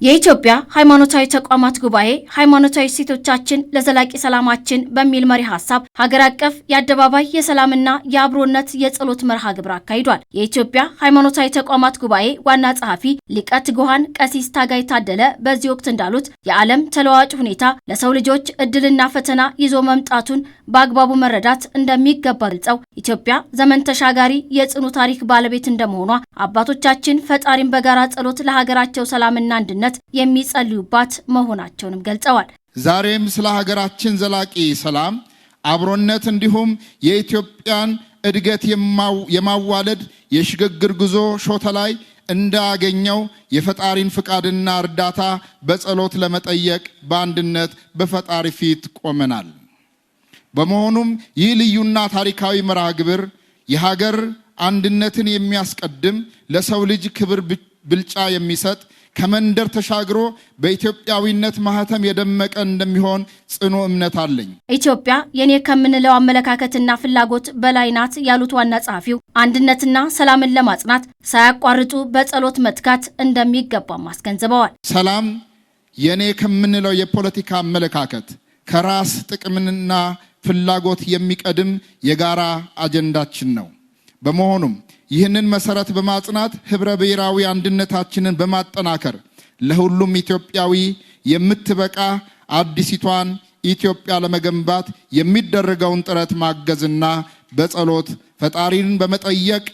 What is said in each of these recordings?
የኢትዮጵያ ሃይማኖታዊ ተቋማት ጉባኤ ሃይማኖታዊ እሴቶቻችን ለዘላቂ ሰላማችን በሚል መሪ ሐሳብ ሀገር አቀፍ የአደባባይ የሰላምና የአብሮነት የጸሎት መርሃ ግብር አካሂዷል። የኢትዮጵያ ሃይማኖታዊ ተቋማት ጉባኤ ዋና ጸሐፊ ሊቀ ትጉሃን ቀሲስ ታጋይ ታደለ በዚህ ወቅት እንዳሉት የዓለም ተለዋዋጭ ሁኔታ ለሰው ልጆች እድልና ፈተና ይዞ መምጣቱን በአግባቡ መረዳት እንደሚገባ ገልጸው ኢትዮጵያ ዘመን ተሻጋሪ የጽኑ ታሪክ ባለቤት እንደመሆኗ አባቶቻችን ፈጣሪን በጋራ ጸሎት ለሀገራቸው ሰላምና አንድነት የሚጸልዩባት መሆናቸውንም ገልጸዋል። ዛሬም ስለ ሀገራችን ዘላቂ ሰላም፣ አብሮነት እንዲሁም የኢትዮጵያን እድገት የማዋለድ የሽግግር ጉዞ ሾተ ላይ እንዳገኘው የፈጣሪን ፍቃድና እርዳታ በጸሎት ለመጠየቅ በአንድነት በፈጣሪ ፊት ቆመናል። በመሆኑም ይህ ልዩና ታሪካዊ መርሃ ግብር የሀገር አንድነትን የሚያስቀድም ለሰው ልጅ ክብር ብልጫ የሚሰጥ ከመንደር ተሻግሮ በኢትዮጵያዊነት ማህተም የደመቀ እንደሚሆን ጽኑ እምነት አለኝ። ኢትዮጵያ የኔ ከምንለው አመለካከትና ፍላጎት በላይ ናት ያሉት ዋና ጸሐፊው አንድነትና ሰላምን ለማጽናት ሳያቋርጡ በጸሎት መትጋት እንደሚገባም አስገንዝበዋል። ሰላም የኔ ከምንለው የፖለቲካ አመለካከት ከራስ ጥቅምና ፍላጎት የሚቀድም የጋራ አጀንዳችን ነው። በመሆኑም ይህንን መሰረት በማጽናት ህብረ ብሔራዊ አንድነታችንን በማጠናከር ለሁሉም ኢትዮጵያዊ የምትበቃ አዲሲቷን ኢትዮጵያ ለመገንባት የሚደረገውን ጥረት ማገዝና በጸሎት ፈጣሪን በመጠየቅ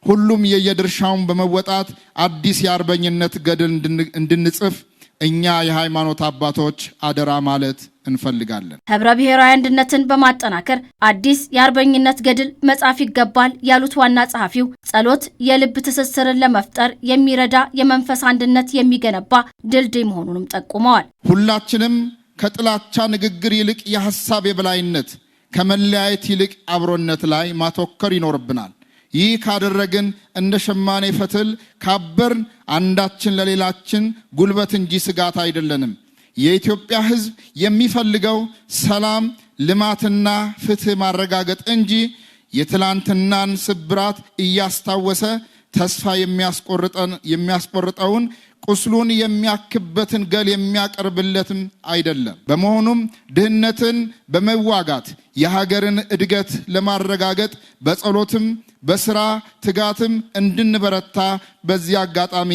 ሁሉም የየድርሻውን በመወጣት አዲስ የአርበኝነት ገድል እንድንጽፍ እኛ የሃይማኖት አባቶች አደራ ማለት እንፈልጋለን። ህብረ ብሔራዊ አንድነትን በማጠናከር አዲስ የአርበኝነት ገድል መጻፍ ይገባል ያሉት ዋና ጸሐፊው ጸሎት የልብ ትስስርን ለመፍጠር የሚረዳ የመንፈስ አንድነት የሚገነባ ድልድይ መሆኑንም ጠቁመዋል። ሁላችንም ከጥላቻ ንግግር ይልቅ የሐሳብ የበላይነት ከመለያየት ይልቅ አብሮነት ላይ ማተኮር ይኖርብናል። ይህ ካደረግን እንደ ሸማኔ ፈትል ካበርን አንዳችን ለሌላችን ጉልበት እንጂ ስጋት አይደለንም። የኢትዮጵያ ሕዝብ የሚፈልገው ሰላም፣ ልማትና ፍትህ ማረጋገጥ እንጂ የትላንትናን ስብራት እያስታወሰ ተስፋ የሚያስቆርጠውን ቁስሉን የሚያክበትን ገል የሚያቀርብለትም አይደለም። በመሆኑም ድህነትን በመዋጋት የሀገርን እድገት ለማረጋገጥ በጸሎትም በስራ ትጋትም እንድንበረታ በዚህ አጋጣሚ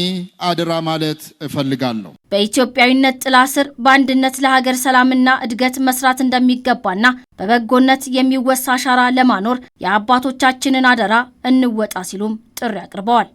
አደራ ማለት እፈልጋለሁ። በኢትዮጵያዊነት ጥላ ስር በአንድነት ለሀገር ሰላምና እድገት መስራት እንደሚገባና በበጎነት የሚወሳ አሻራ ለማኖር የአባቶቻችንን አደራ እንወጣ ሲሉም ጥሪ አቅርበዋል።